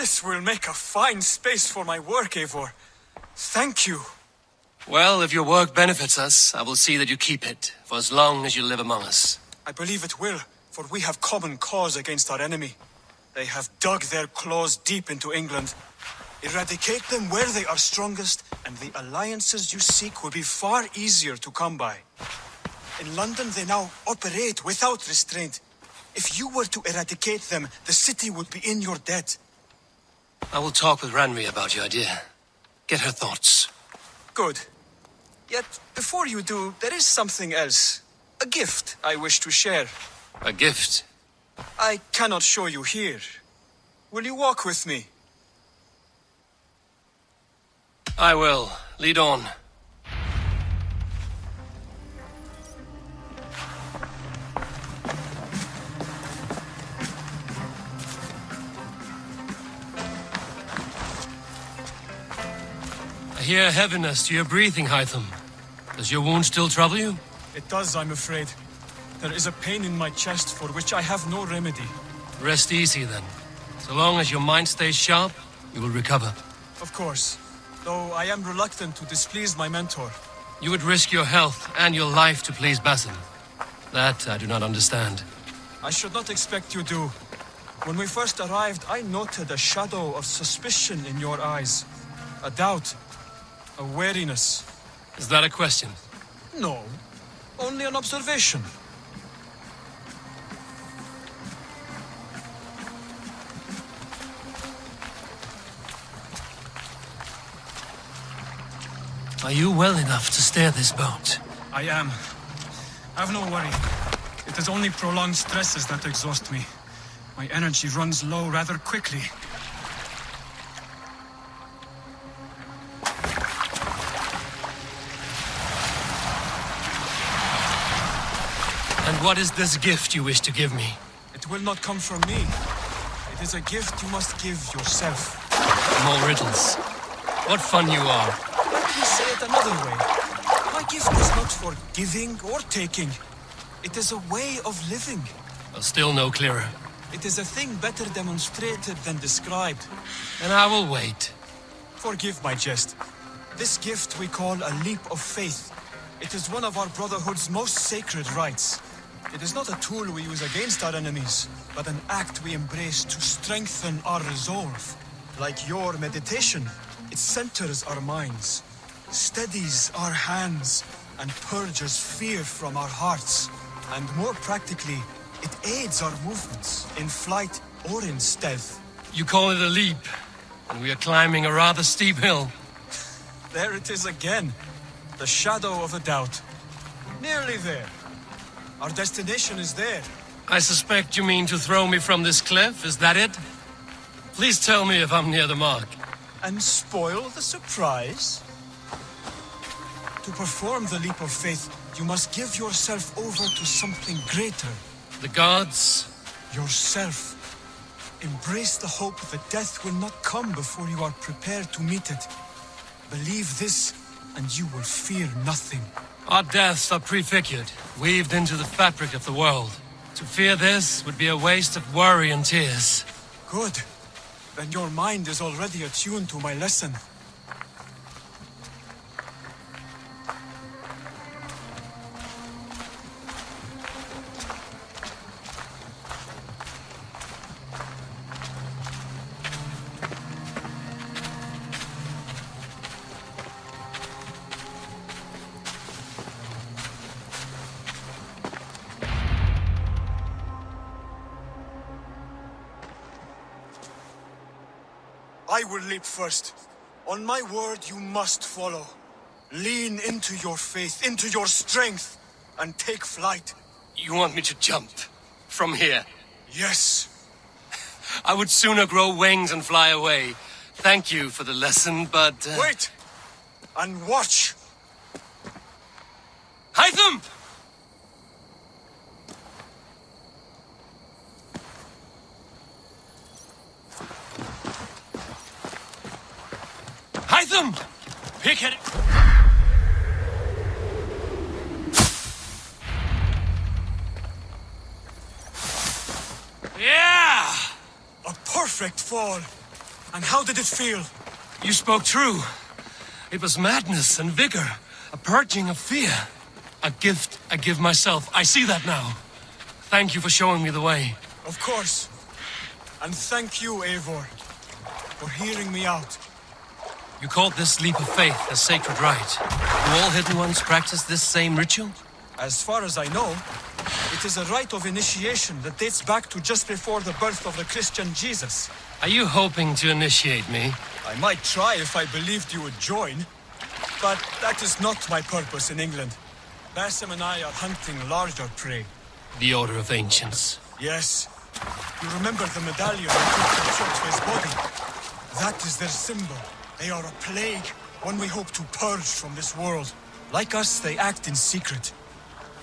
This will make a fine space for my work, Eivor. Thank you. Well, if your work benefits us, I will see that you keep it, for as long as you live among us. I believe it will, for we have common cause against our enemy. They have dug their claws deep into England. Eradicate them where they are strongest, and the alliances you seek will be far easier to come by. In London, they now operate without restraint. If you were to eradicate them, the city would be in your debt. I will talk with Ranri about your idea. Get her thoughts. Good. Yet, before you do, there is something else. A gift I wish to share. A gift? I cannot show you here. Will you walk with me? I will. Lead on. I hear heaviness to your breathing, Hytham. Does your wound still trouble you? It does, I'm afraid. There is a pain in my chest for which I have no remedy. Rest easy, then. So long as your mind stays sharp, you will recover. Of course. Though I am reluctant to displease my mentor. You would risk your health and your life to please Basim. That I do not understand. I should not expect you do. When we first arrived, I noted a shadow of suspicion in your eyes. A doubt. A wariness. Is that a question? No. Only an observation. Are you well enough to steer this boat? I am. Have no worry. It is only prolonged stresses that exhaust me. My energy runs low rather quickly. And what is this gift you wish to give me? It will not come from me. It is a gift you must give yourself. More riddles. What fun you are. Let me say it another way. My gift is not for giving or taking. It is a way of living. Still no clearer. It is a thing better demonstrated than described. And I will wait. Forgive my jest. This gift we call a leap of faith. It is one of our Brotherhood's most sacred rites. It is not a tool we use against our enemies, but an act we embrace to strengthen our resolve. Like your meditation, it centers our minds, steadies our hands, and purges fear from our hearts. And more practically, it aids our movements, in flight or in stealth. You call it a leap, and we are climbing a rather steep hill. There it is again, the shadow of a doubt. Nearly there. Our destination is there. I suspect you mean to throw me from this cliff, is that it? Please tell me if I'm near the mark. And spoil the surprise? To perform the leap of faith, you must give yourself over to something greater. The gods? Yourself. Embrace the hope that death will not come before you are prepared to meet it. Believe this, and you will fear nothing. Our deaths are prefigured, weaved into the fabric of the world. To fear this would be a waste of worry and tears. Good. Then your mind is already attuned to my lesson. I will leap first. On my word, you must follow. Lean into your faith, into your strength, and take flight. You want me to jump? From here? Yes. I would sooner grow wings and fly away. Thank you for the lesson, but... Wait! And watch! Hytham! Hytham! Pick it! Yeah! A perfect fall! And how did it feel? You spoke true. It was madness and vigor, a purging of fear. A gift I give myself. I see that now. Thank you for showing me the way. Of course. And thank you, Eivor, for hearing me out. You called this leap of faith a sacred rite. Do all Hidden Ones practice this same ritual? As far as I know, it is a rite of initiation that dates back to just before the birth of the Christian Jesus. Are you hoping to initiate me? I might try if I believed you would join, but that is not my purpose in England. Basim and I are hunting larger prey. The Order of Ancients. Yes. You remember the medallion that took Churchway's body? That is their symbol. They are a plague, one we hope to purge from this world. Like us, they act in secret.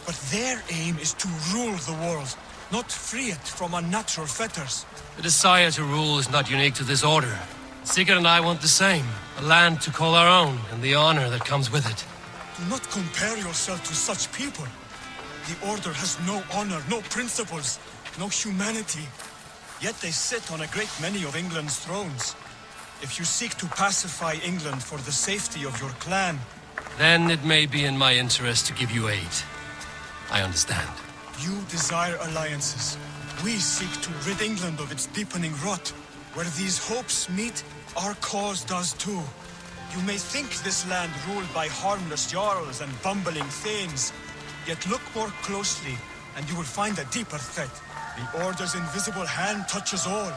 But their aim is to rule the world, not free it from unnatural fetters. The desire to rule is not unique to this order. Sigurd and I want the same. A land to call our own, and the honor that comes with it. Do not compare yourself to such people. The Order has no honor, no principles, no humanity. Yet they sit on a great many of England's thrones. If you seek to pacify England for the safety of your clan, then it may be in my interest to give you aid. I understand. You desire alliances. We seek to rid England of its deepening rot. Where these hopes meet, our cause does too. You may think this land ruled by harmless jarls and bumbling thanes. Yet look more closely, and you will find a deeper threat. The Order's invisible hand touches all.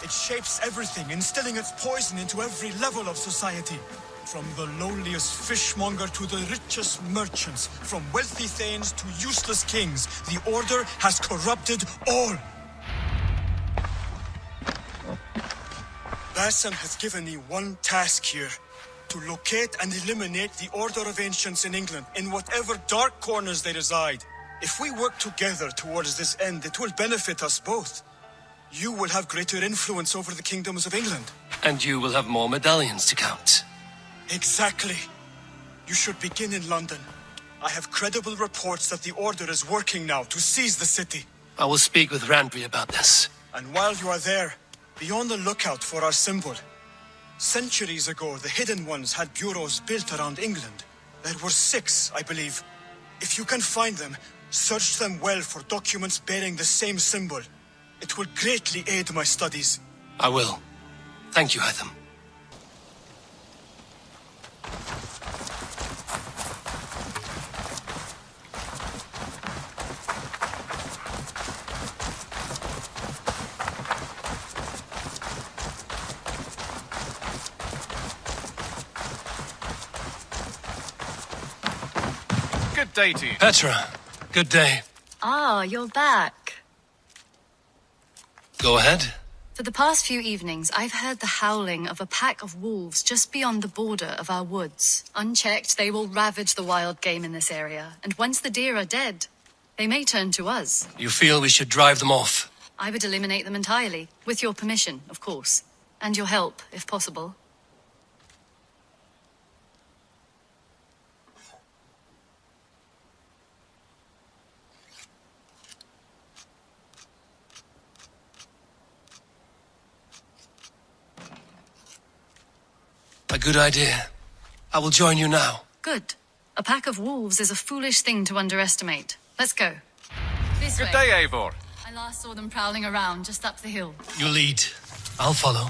It shapes everything, instilling its poison into every level of society. From the lowliest fishmonger to the richest merchants, from wealthy thanes to useless kings, the Order has corrupted all. Basim has given me one task here. To locate and eliminate the Order of Ancients in England, in whatever dark corners they reside. If we work together towards this end, it will benefit us both. You will have greater influence over the kingdoms of England. And you will have more medallions to count. Exactly. You should begin in London. I have credible reports that the Order is working now to seize the city. I will speak with Randbury about this. And while you are there, be on the lookout for our symbol. Centuries ago, the Hidden Ones had bureaus built around England. There were 6, I believe. If you can find them, search them well for documents bearing the same symbol. It will greatly aid my studies. I will. Thank you, Hytham. Good day to you. Petra, good day. Ah, you're back. Go ahead. For the past few evenings, I've heard the howling of a pack of wolves just beyond the border of our woods. Unchecked, they will ravage the wild game in this area, and once the deer are dead, they may turn to us. You feel we should drive them off? I would eliminate them entirely, with your permission, of course. And your help, if possible. A good idea. I will join you now. Good. A pack of wolves is a foolish thing to underestimate. Let's go. This Good way. day, Eivor. I last saw them prowling around just up the hill. You lead. I'll follow.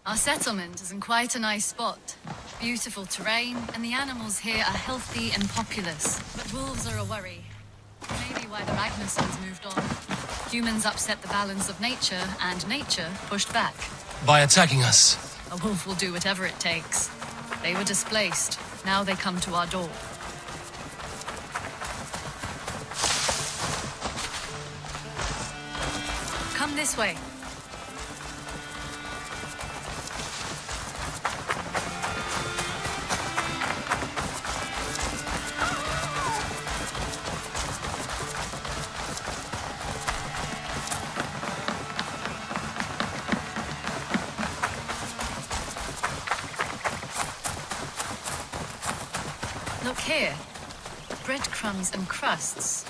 Our settlement is in quite a nice spot. Beautiful terrain, and the animals here are healthy and populous. But wolves are a worry. Maybe why the Ragnarsons moved on. Humans upset the balance of nature, and nature pushed back. By attacking us. A wolf will do whatever it takes. They were displaced. Now they come to our door. Come this way. Look here. Breadcrumbs and crusts.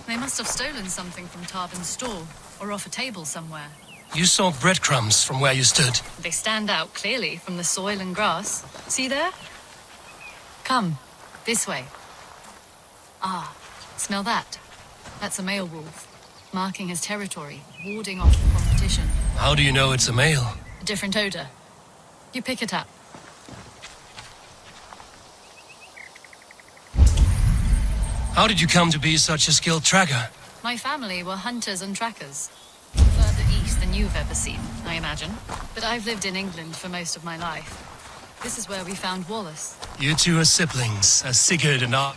They must have stolen something from Tarvin's store, or off a table somewhere. You saw breadcrumbs from where you stood. They stand out clearly from the soil and grass. See there? Come, this way. Ah, smell that? That's a male wolf, marking his territory, warding off the competition. How do you know it's a male? A different odor. You pick it up. How did you come to be such a skilled tracker? My family were hunters and trackers. Further east than you've ever seen, I imagine. But I've lived in England for most of my life. This is where we found Wallace. You two are siblings, as Sigurd and I...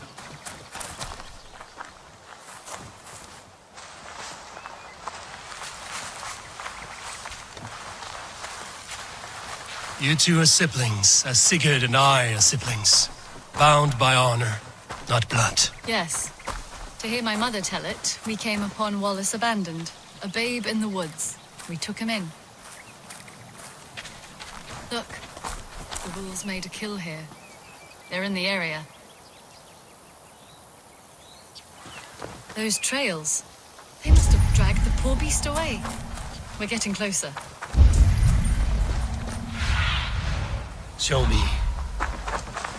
You two are siblings, as Sigurd and I are siblings. Bound by honor, not blood. Yes. To hear my mother tell it, we came upon Wallace abandoned. A babe in the woods. We took him in. Look. The wolves made a kill here. They're in the area. Those trails. They must have dragged the poor beast away. We're getting closer. Show me.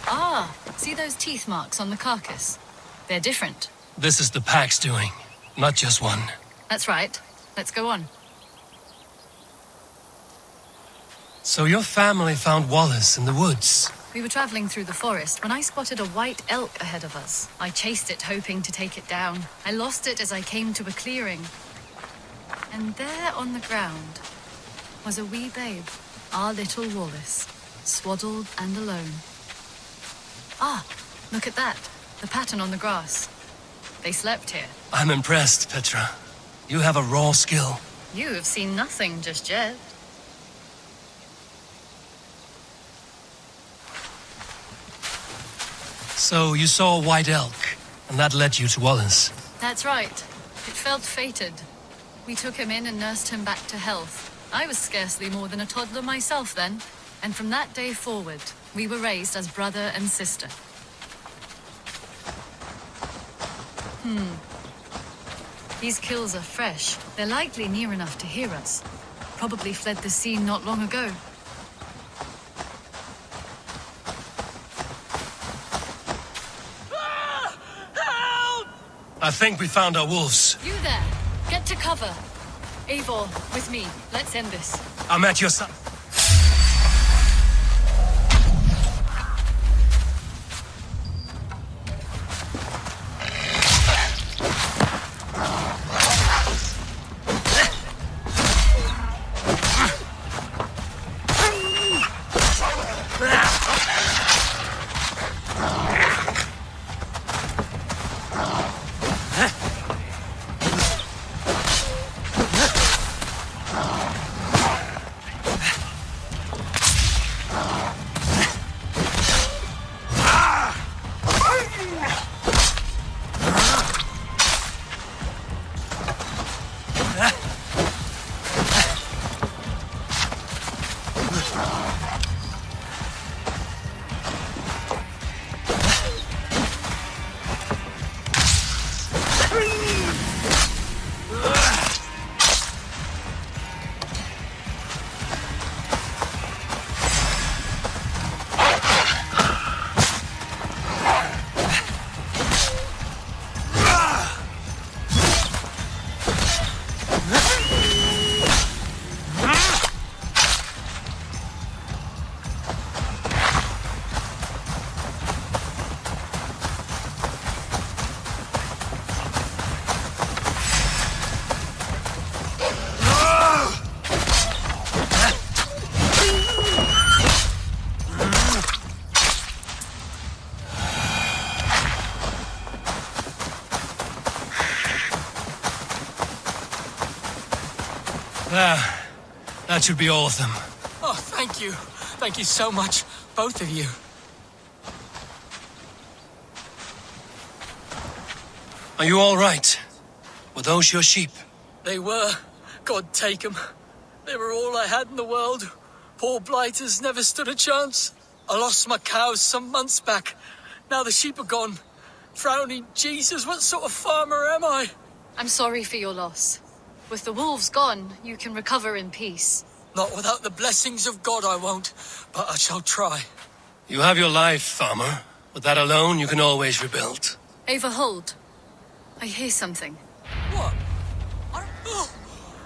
Ah, see those teeth marks on the carcass? They're different. This is the pack's doing, not just one. That's right. Let's go on. So your family found Wallace in the woods. We were traveling through the forest when I spotted a white elk ahead of us. I chased it, hoping to take it down. I lost it as I came to a clearing. And there on the ground was a wee babe, our little Wallace, swaddled and alone. Ah, look at that. The pattern on the grass. They slept here. I'm impressed, Petra. You have a raw skill. You have seen nothing just yet. So you saw a white elk, and that led you to Wallace. That's right. It felt fated. We took him in and nursed him back to health. I was scarcely more than a toddler myself then. And from that day forward, we were raised as brother and sister. These kills are fresh. They're likely near enough to hear us. Probably fled the scene not long ago. Help! I think we found our wolves. You there! Get to cover! Eivor, with me. Let's end this. I'm at your side. That should be all of them. Oh, thank you. Thank you so much, both of you. Are you all right? Were those your sheep? They were. God take them. They were all I had in the world. Poor blighters never stood a chance. I lost my cows some months back. Now the sheep are gone. Frowning Jesus, what sort of farmer am I? I'm sorry for your loss. With the wolves gone, you can recover in peace. Not without the blessings of God I won't, but I shall try. You have your life, farmer. With that alone, you can always rebuild. Eivor, hold. I hear something. What?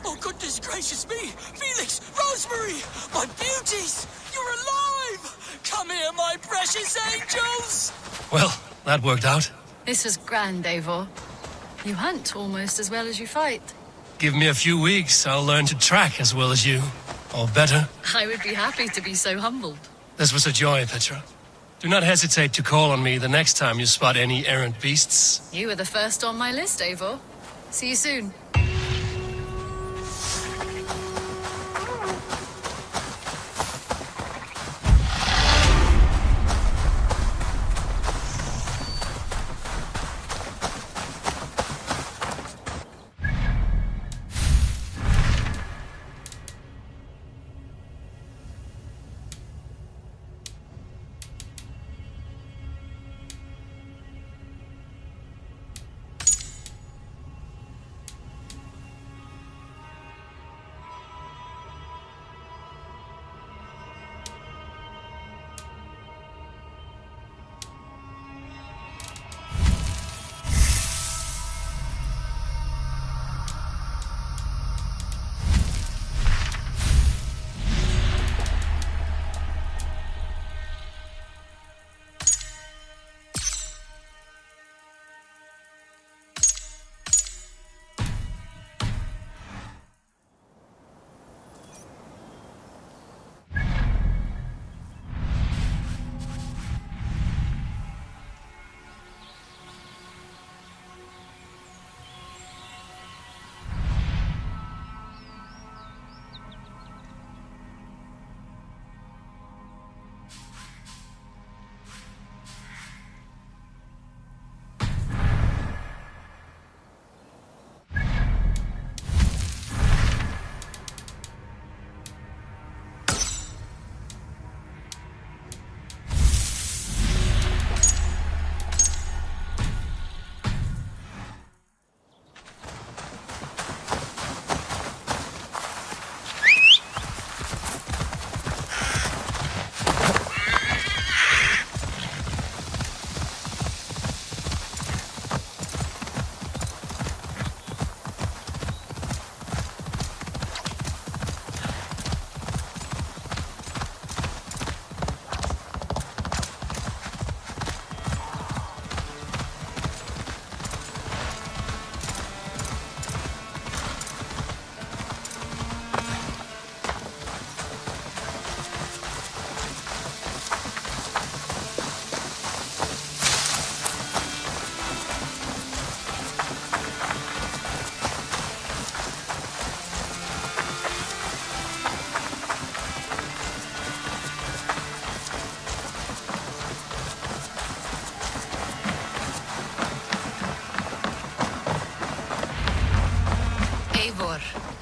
Oh, goodness gracious me! Felix! Rosemary! My beauties! You're alive! Come here, my precious angels! Well, that worked out. This is grand, Eivor. You hunt almost as well as you fight. Give me a few weeks, I'll learn to track as well as you. Or better. I would be happy to be so humbled. This was a joy, Petra. Do not hesitate to call on me the next time you spot any errant beasts. You were the first on my list, Eivor. See you soon.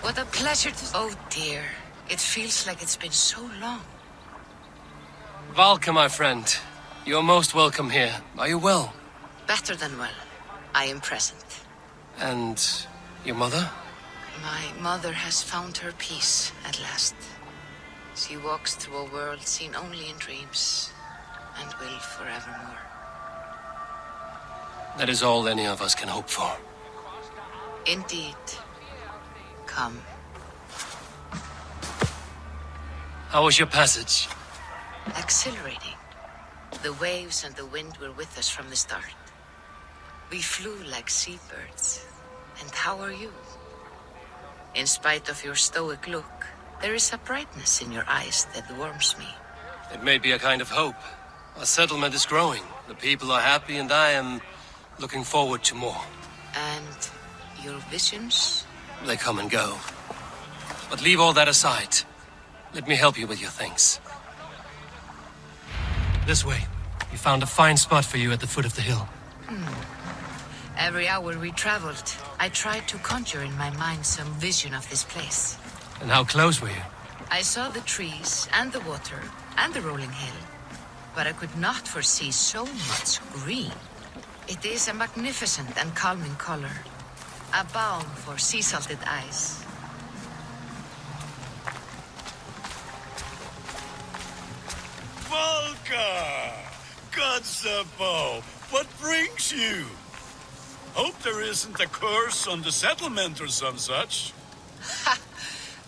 What a pleasure to... Oh dear, it feels like it's been so long. Valka, my friend. You're most welcome here. Are you well? Better than well. I am present. And your mother? My mother has found her peace at last. She walks through a world seen only in dreams, and will forevermore. That is all any of us can hope for. Indeed. Come. How was your passage? Exhilarating. The waves and the wind were with us from the start. We flew like seabirds. And how are you? In spite of your stoic look, there is a brightness in your eyes that warms me. It may be a kind of hope. Our settlement is growing. The people are happy and I am looking forward to more. And your visions? They come and go. But leave all that aside. Let me help you with your things. This way. We found a fine spot for you at the foot of the hill. Every hour we traveled, I tried to conjure in my mind some vision of this place. And how close were you? I saw the trees and the water and the rolling hill, but I could not foresee so much green. It is a magnificent and calming color. A balm for sea-salted eyes. Volka! Gods above, what brings you? Hope there isn't a curse on the settlement or some such. Ha!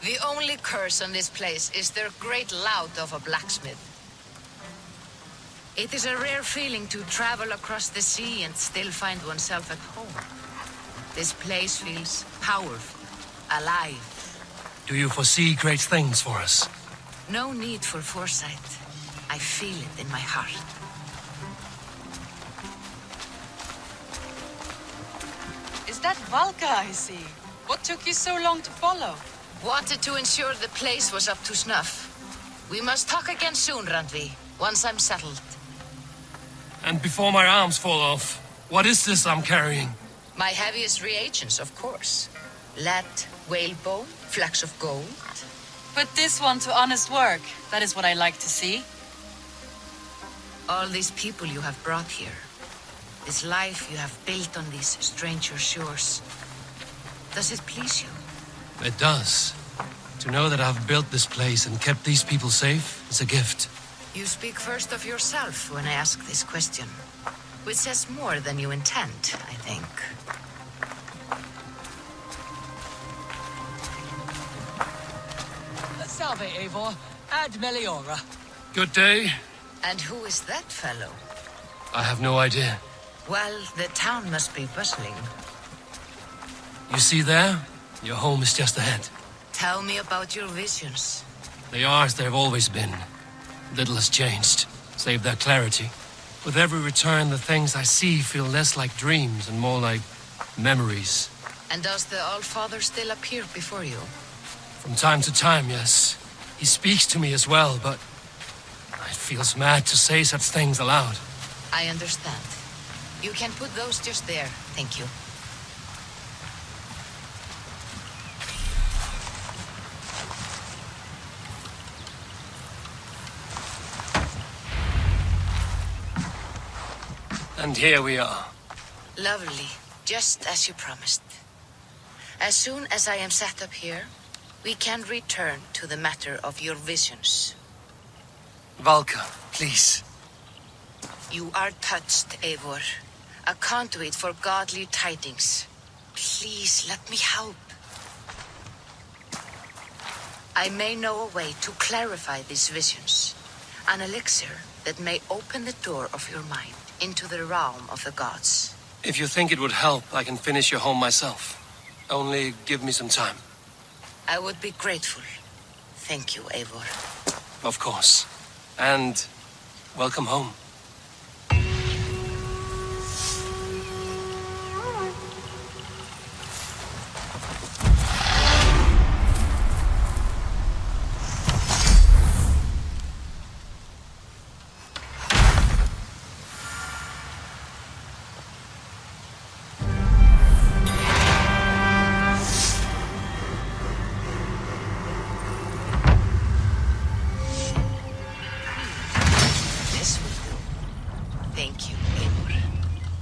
The only curse on this place is their great lout of a blacksmith. It is a rare feeling to travel across the sea and still find oneself at home. This place feels powerful, alive. Do you foresee great things for us? No need for foresight. I feel it in my heart. Is that Valka I see? What took you so long to follow? Wanted to ensure the place was up to snuff. We must talk again soon, Randvi, once I'm settled. And before my arms fall off, what is this I'm carrying? My heaviest reagents, of course. Lead, whalebone, flecks of gold. Put this one to honest work. That is what I like to see. All these people you have brought here. This life you have built on these stranger shores. Does it please you? It does. To know that I've built this place and kept these people safe is a gift. You speak first of yourself when I ask this question. Which says more than you intend, I think. Salve, Eivor. Ad Meliora. Good day. And who is that fellow? I have no idea. Well, the town must be bustling. You see there? Your home is just ahead. Tell me about your visions. They are as they've always been. Little has changed, save their clarity. With every return, the things I see feel less like dreams and more like memories. And does the Allfather still appear before you? From time to time, yes. He speaks to me as well, but it feels mad to say such things aloud. I understand. You can put those just there, thank you. And here we are. Lovely, just as you promised. As soon as I am set up here, we can return to the matter of your visions. Valka, please. You are touched, Eivor. A conduit for godly tidings. Please, let me help. I may know a way to clarify these visions. An elixir that may open the door of your mind into the realm of the gods. If you think it would help, I can finish your home myself. Only give me some time. I would be grateful. Thank you, Eivor. Of course. And welcome home.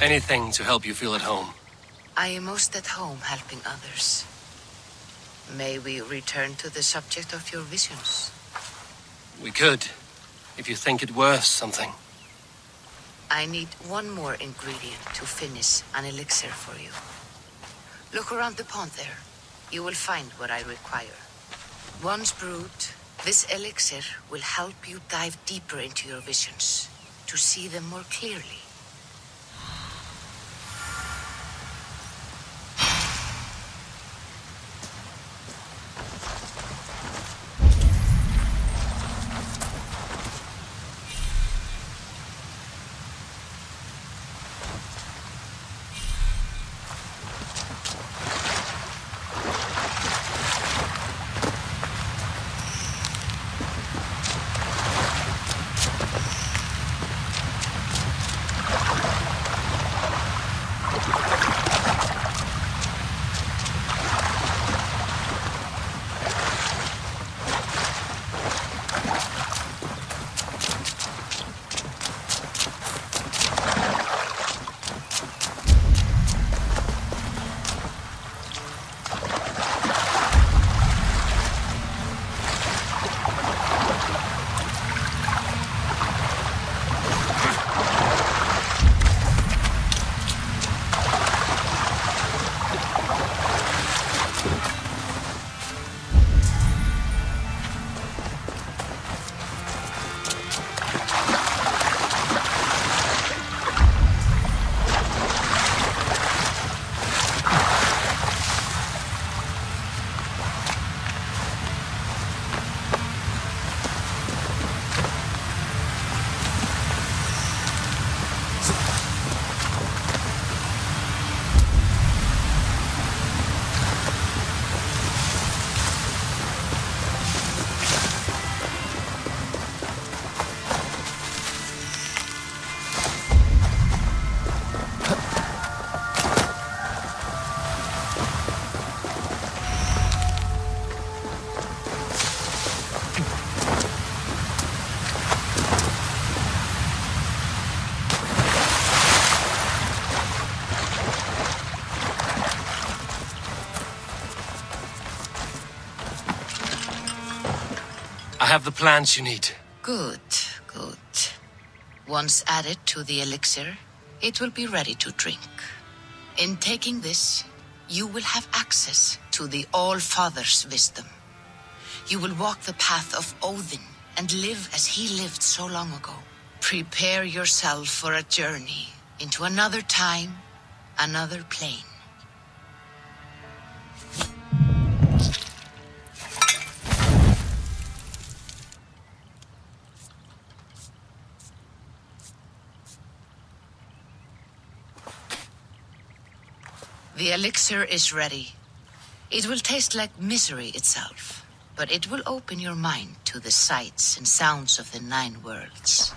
Anything to help you feel at home. I am most at home helping others. May we return to the subject of your visions? We could, if you think it worth something. I need one more ingredient to finish an elixir for you. Look around the pond there. You will find what I require. Once brewed, this elixir will help you dive deeper into your visions, to see them more clearly. I have the plants you need. Good, good. Once added to the elixir, it will be ready to drink. In taking this, you will have access to the All-Father's wisdom. You will walk the path of Odin and live as he lived so long ago. Prepare yourself for a journey into another time, another plane. The elixir is ready. It will taste like misery itself, but it will open your mind to the sights and sounds of the 9 worlds.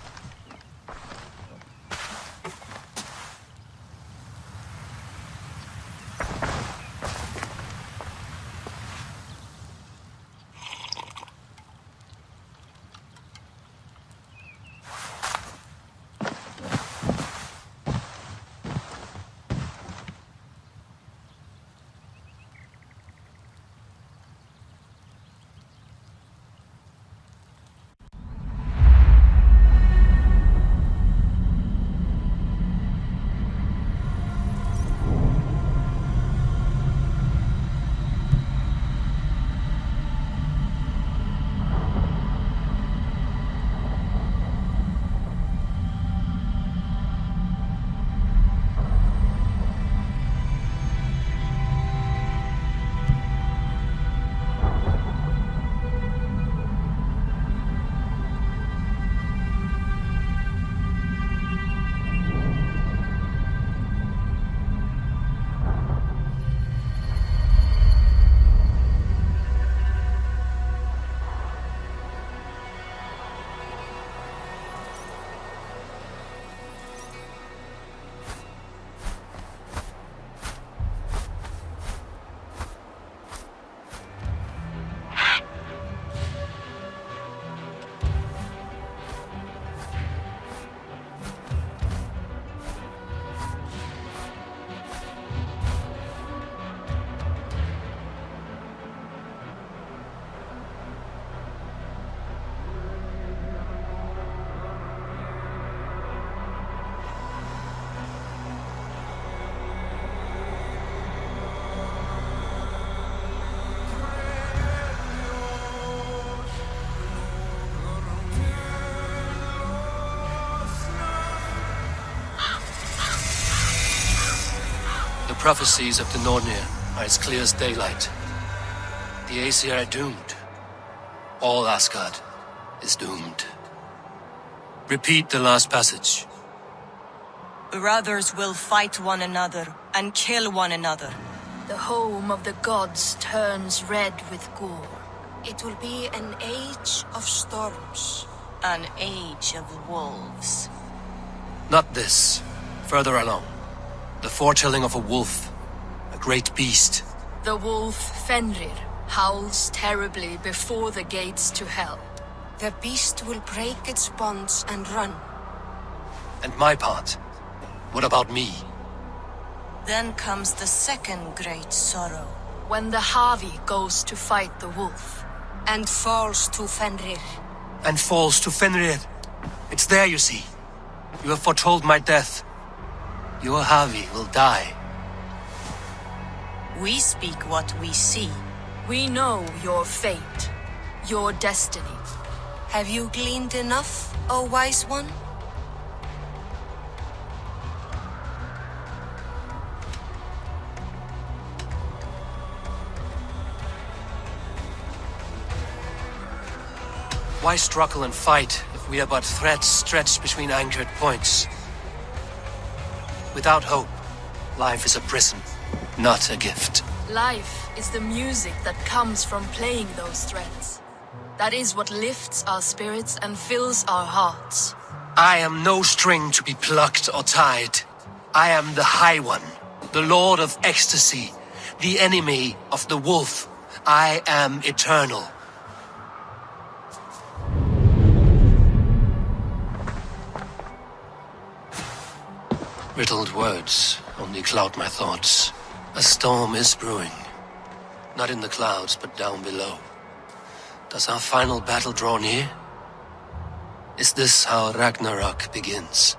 The prophecies of the Nornir are as clear as daylight. The Aesir are doomed. All Asgard is doomed. Repeat the last passage. Brothers will fight one another and kill one another. The home of the gods turns red with gore. It will be an age of storms. An age of wolves. Not this. Further along. The foretelling of a wolf. A great beast. The wolf Fenrir howls terribly before the gates to hell. The beast will break its bonds and run. And my part? What about me? Then comes the second great sorrow. When the Havi goes to fight the wolf. And falls to Fenrir. And falls to Fenrir. It's there, you see. You have foretold my death. Your Havi will die. We speak what we see. We know your fate, your destiny. Have you gleaned enough, O wise one? Why struggle and fight if we are but threads stretched between anchored points? Without hope, life is a prison, not a gift. Life is the music that comes from playing those threads. That is what lifts our spirits and fills our hearts. I am no string to be plucked or tied. I am the High One, the Lord of Ecstasy, the enemy of the wolf. I am eternal. Riddled words only cloud my thoughts. A storm is brewing. Not in the clouds, but down below. Does our final battle draw near? Is this how Ragnarok begins?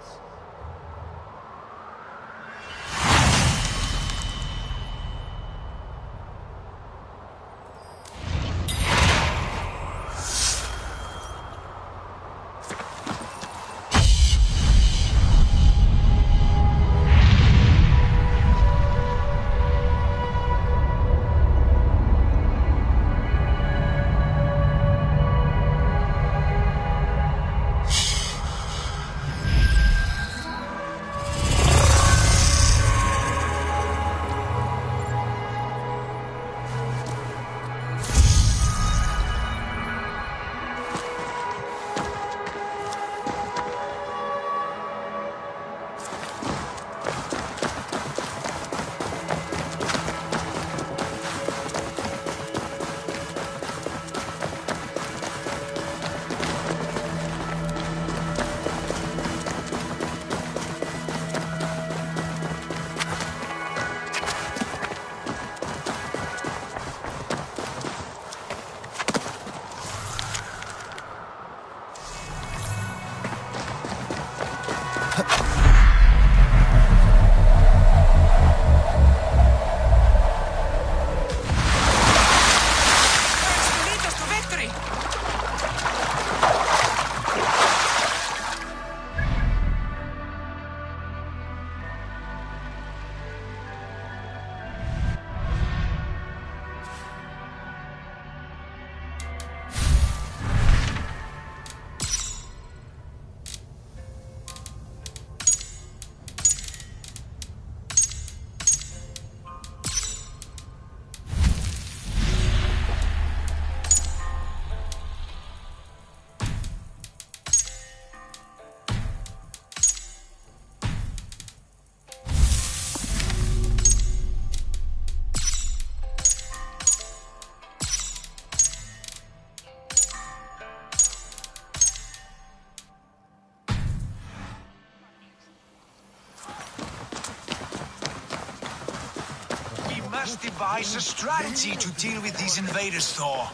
must devise a strategy to deal with these invaders, Thor.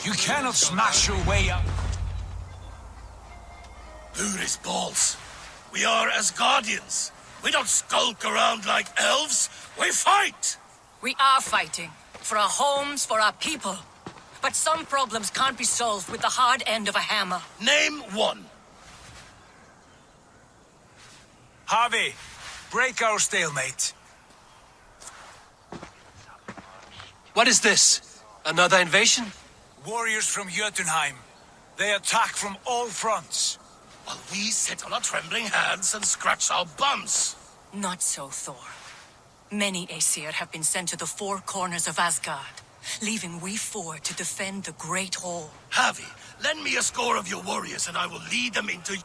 You cannot smash your way up. Booty's balls. We are Asgardians. We don't skulk around like elves. We fight! We are fighting. For our homes, for our people. But some problems can't be solved with the hard end of a hammer. Name one. Harvey, break our stalemate. What is this? Another invasion? Warriors from Jotunheim. They attack from all fronts. While we sit on our trembling hands and scratch our bums. Not so, Thor. Many Aesir have been sent to the four corners of Asgard, leaving we four to defend the Great Hall. Harvey, lend me a score of your warriors and I will lead them into...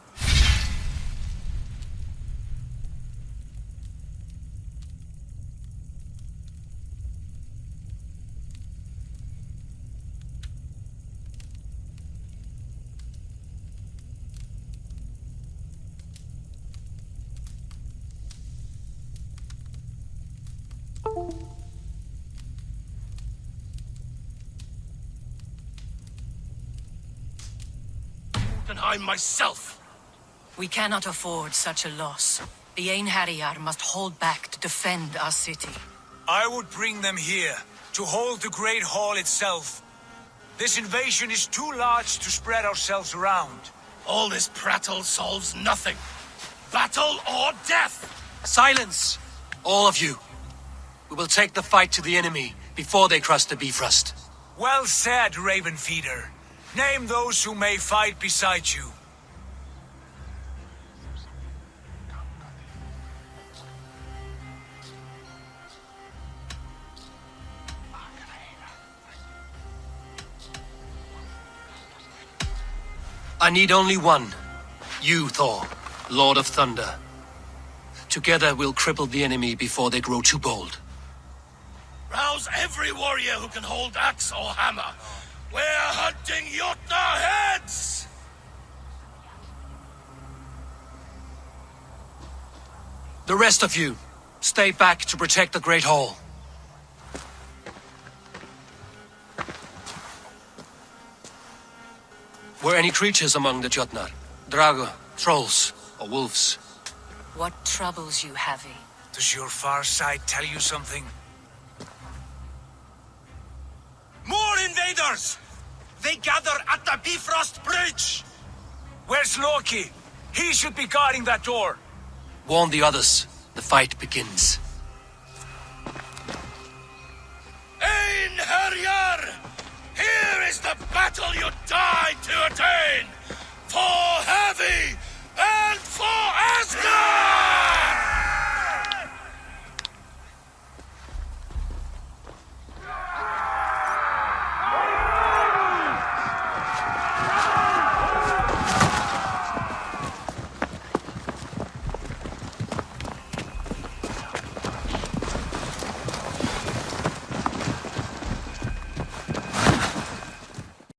Jotunheim myself. We cannot afford such a loss. The Einherjar must hold back to defend our city. I would bring them here, to hold the Great Hall itself. This invasion is too large to spread ourselves around. All this prattle solves nothing. Battle or death! Silence! All of you. We will take the fight to the enemy before they cross the Bifrost. Well said, Ravenfeeder. Name those who may fight beside you. I need only one. You, Thor, Lord of Thunder. Together we'll cripple the enemy before they grow too bold. Rouse every warrior who can hold axe or hammer. We're hunting Jotnar heads! The rest of you, stay back to protect the Great Hall. Were any creatures among the Jotnar? Drago, trolls, or wolves? What troubles you, Havi? Does your far side tell you something? More invaders! They gather at the Bifrost Bridge! Where's Loki? He should be guarding that door. Warn the others. The fight begins. Einherjar! Here is the battle you died to attain! For Havi!